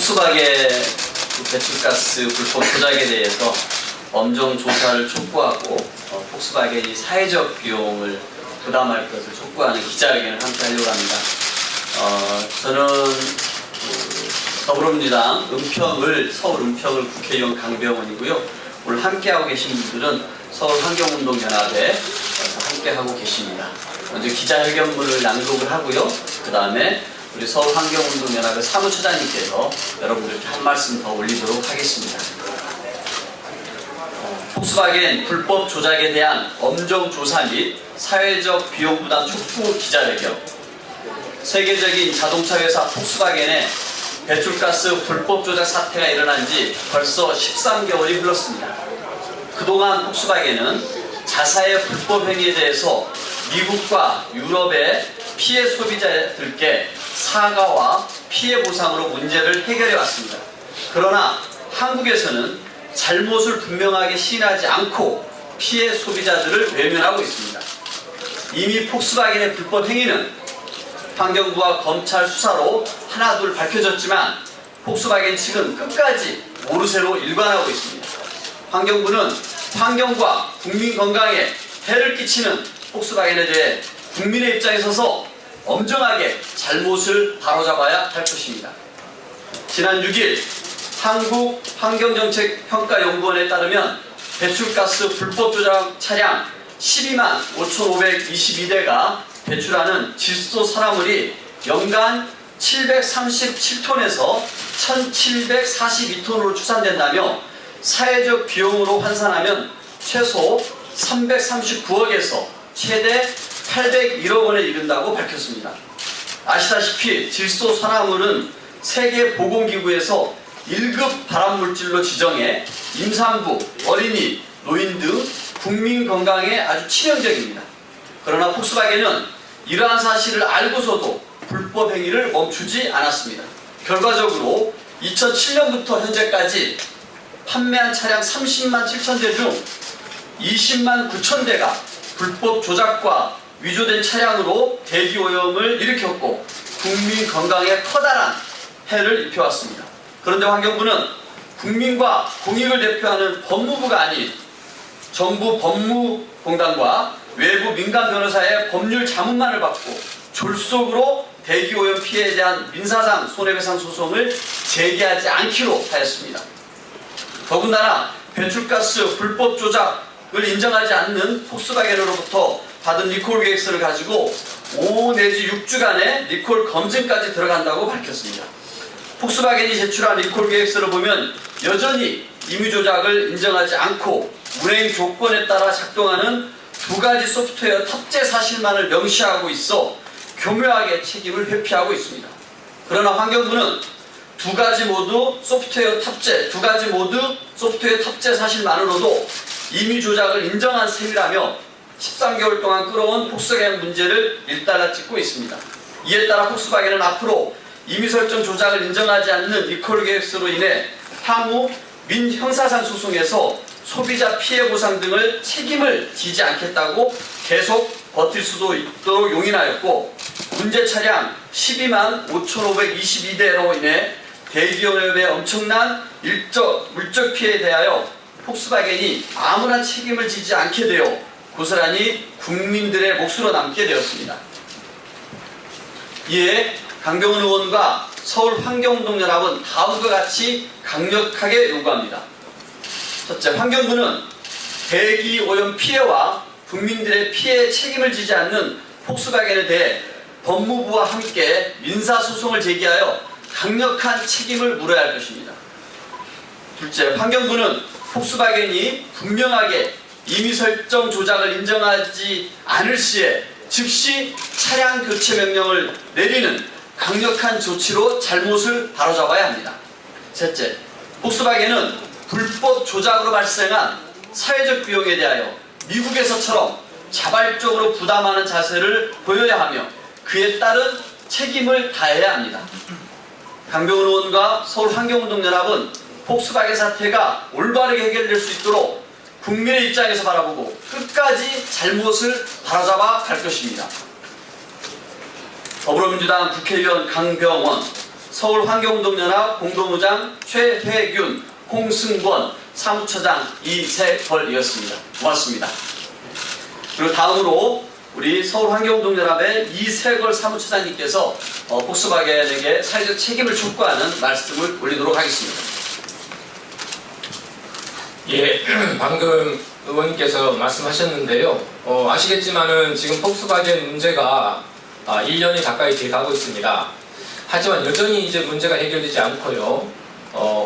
폭스바겐 배출가스 불법 조작에 대해서 엄정 조사를 촉구하고 폭스바겐이 사회적 비용을 부담할 것을 촉구하는 기자회견을 함께 하려고 합니다. 저는 더불어민주당 서울 은평을 국회의원 강병원이고요. 오늘 함께하고 계신 분들은 서울환경운동연합에 함께하고 계십니다. 먼저 기자회견문을 낭독을 하고요. 그 다음에 우리 서울환경운동연합의 사무처장님께서 여러분들께 한 말씀 더 올리도록 하겠습니다. 폭스바겐 불법 조작에 대한 엄정 조사 및 사회적 비용 부담 촉구 기자회견. 세계적인 자동차 회사 폭스바겐의 배출가스 불법 조작 사태가 일어난 지 벌써 13개월이 흘렀습니다. 그동안 폭스바겐은 자사의 불법 행위에 대해서 미국과 유럽의 피해 소비자들께 사과와 피해 보상으로 문제를 해결해 왔습니다. 그러나 한국에서는 잘못을 분명하게 시인하지 않고 피해 소비자들을 외면하고 있습니다. 이미 폭스바겐의 불법 행위는 환경부와 검찰 수사로 하나둘 밝혀졌지만 폭스바겐 측은 끝까지 모르쇠로 일관하고 있습니다. 환경부는 환경과 국민 건강에 해를 끼치는 폭스바겐에 대해 국민의 입장에 서서 엄정하게 잘못을 바로잡아야 할 것입니다. 지난 6일 한국환경정책평가연구원에 따르면 배출가스 불법 조작 차량 12만 5,522대가 배출하는 질소 산화물이 연간 737톤에서 1,742톤으로 추산된다며 사회적 비용으로 환산하면 최소 339억에서 최대 801억 원에 이른다고 밝혔습니다. 아시다시피 질소 산화물은 세계보건기구에서 1급 발암물질로 지정해 임산부, 어린이, 노인 등 국민 건강에 아주 치명적입니다. 그러나 폭스바겐은 이러한 사실을 알고서도 불법 행위를 멈추지 않았습니다. 결과적으로 2007년부터 현재까지 판매한 차량 30만 7천 대 중 20만 9천 대가 불법 조작과 위조된 차량으로 대기오염을 일으켰고 국민 건강에 커다란 해를 입혀왔습니다. 그런데 환경부는 국민과 공익을 대표하는 법무부가 아닌 정부 법무공단과 외부 민간 변호사의 법률 자문만을 받고 졸속으로 대기오염 피해에 대한 민사상 손해배상 소송을 제기하지 않기로 하였습니다. 더군다나 배출가스 불법 조작을 인정하지 않는 폭스바겐으로부터 받은 리콜 계획서를 가지고 5 내지 6주간의 리콜 검증까지 들어간다고 밝혔습니다. 폭스바겐이 제출한 리콜 계획서를 보면 여전히 임의 조작을 인정하지 않고 운행 조건에 따라 작동하는 2가지 소프트웨어 탑재 사실만을 명시하고 있어 교묘하게 책임을 회피하고 있습니다. 그러나 환경부는 2가지 모두 소프트웨어 탑재 사실만으로도 임의 조작을 인정한 셈이라며 13개월 동안 끌어온 폭스바겐 문제를 일단락 찍고 있습니다. 이에 따라 폭스바겐은 앞으로 임의 설정 조작을 인정하지 않는 리콜 계획서로 인해 향후 민형사상 소송에서 소비자 피해 보상 등을 책임을 지지 않겠다고 계속 버틸 수도 있도록 용인하였고 문제 차량 12만 5,522대로 인해 대기오염의 엄청난 물적 피해에 대하여 폭스바겐이 아무런 책임을 지지 않게 되어 고스란히 국민들의 몫으로 남게 되었습니다. 이에 강병원 의원과 서울환경운동연합은 다음과 같이 강력하게 요구합니다. 첫째, 환경부는 대기오염 피해와 국민들의 피해에 책임을 지지 않는 폭스바겐에 대해 법무부와 함께 민사소송을 제기하여 강력한 책임을 물어야 할 것입니다. 둘째, 환경부는 폭스바겐이 분명하게 임의 설정 조작을 인정하지 않을 시에 즉시 차량 교체 명령을 내리는 강력한 조치로 잘못을 바로잡아야 합니다. 셋째, 폭스바겐은 불법 조작으로 발생한 사회적 비용에 대하여 미국에서처럼 자발적으로 부담하는 자세를 보여야 하며 그에 따른 책임을 다해야 합니다. 강병원 의원과 서울환경운동연합은 폭스바겐 사태가 올바르게 해결될 수 있도록 국민의 입장에서 바라보고 끝까지 잘못을 바로잡아 갈 것입니다. 더불어민주당 국회의원 강병원, 서울환경운동연합 공동의장 최회균, 홍승권, 사무처장 이세걸이었습니다. 고맙습니다. 그리고 다음으로 우리 서울환경운동연합의 이세걸 사무처장님께서 폭스바겐에게 사회적 책임을 촉구하는 말씀을 올리도록 하겠습니다. 예, 방금 의원님께서 말씀하셨는데요. 아시겠지만은 지금 폭스바겐 문제가 1년이 가까이 돼가고 있습니다. 하지만 여전히 이제 문제가 해결되지 않고요.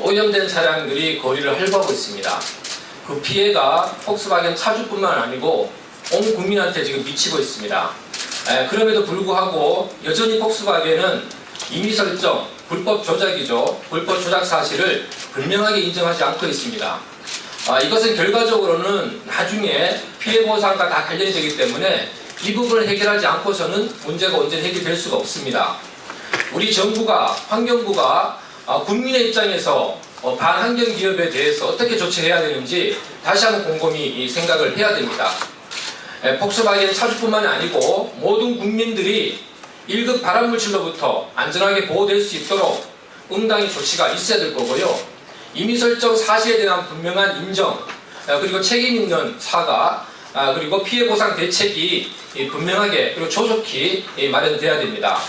오염된 차량들이 거리를 활보하고 있습니다. 그 피해가 폭스바겐 차주뿐만 아니고 온 국민한테 지금 미치고 있습니다. 그럼에도 불구하고 여전히 폭스바겐은 임의 설정, 불법 조작이죠. 불법 조작 사실을 분명하게 인정하지 않고 있습니다. 이것은 결과적으로는 나중에 피해 보상과 다 관련이 되기 때문에 이 부분을 해결하지 않고서는 문제가 온전히 해결될 수가 없습니다. 우리 정부가, 환경부가 국민의 입장에서 반환경 기업에 대해서 어떻게 조치해야 되는지 다시 한번 곰곰이 생각을 해야 됩니다. 폭스바겐 차주뿐만 아니고 모든 국민들이 1급 발암물질로부터 안전하게 보호될 수 있도록 응당의 조치가 있어야 될 거고요. 임의 설정 사실에 대한 분명한 인정, 그리고 책임 있는 사과, 그리고 피해 보상 대책이 분명하게 그리고 조속히 마련돼야 됩니다.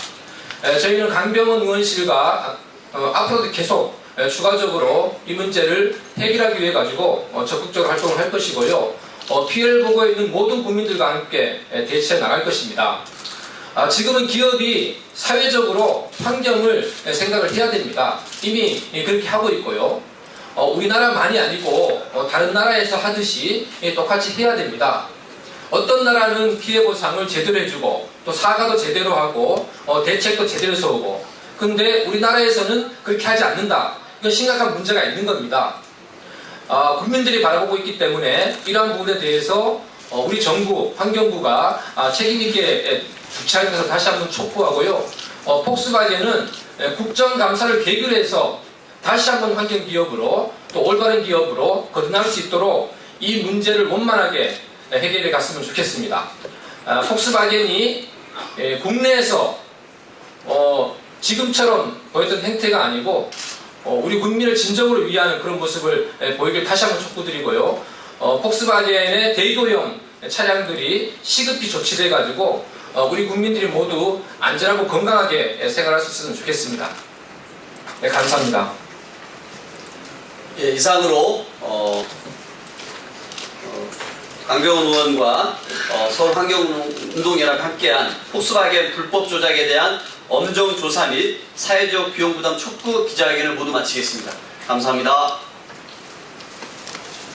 저희는 강병원 의원실과 앞으로도 계속 추가적으로 이 문제를 해결하기 위해 가지고 적극적으로 활동을 할 것이고요. 피해를 보고 있는 모든 국민들과 함께 대처해 나갈 것입니다. 지금은 기업이 사회적으로 환경을 생각을 해야 됩니다. 이미 그렇게 하고 있고요. 우리나라만이 아니고 다른 나라에서 하듯이 똑같이 해야 됩니다. 어떤 나라는 피해 보상을 제대로 해주고 또 사과도 제대로 하고 대책도 제대로 세우고, 근데 우리나라에서는 그렇게 하지 않는다. 이건 심각한 문제가 있는 겁니다. 국민들이 바라보고 있기 때문에 이러한 부분에 대해서 우리 정부, 환경부가 책임있게 주체하는 것을 다시 한번 촉구하고요. 폭스바겐은 국정감사를 계기로 해서 다시 한번 환경기업으로 또 올바른 기업으로 거듭날 수 있도록 이 문제를 원만하게 해결해 갔으면 좋겠습니다. 폭스바겐이 국내에서 지금처럼 보였던 행태가 아니고 우리 국민을 진정으로 위하는 그런 모습을 보이길 다시 한번 촉구드리고요. 폭스바겐의 대도형 차량들이 시급히 조치돼 가지고 우리 국민들이 모두 안전하고 건강하게 생활할 수 있었으면 좋겠습니다. 네, 감사합니다. 예, 이상으로 강병원 의원과 서울환경운동연합이 함께한 폭스바겐 불법 조작에 대한 엄정 조사 및 사회적 비용 부담 촉구 기자회견을 모두 마치겠습니다. 감사합니다.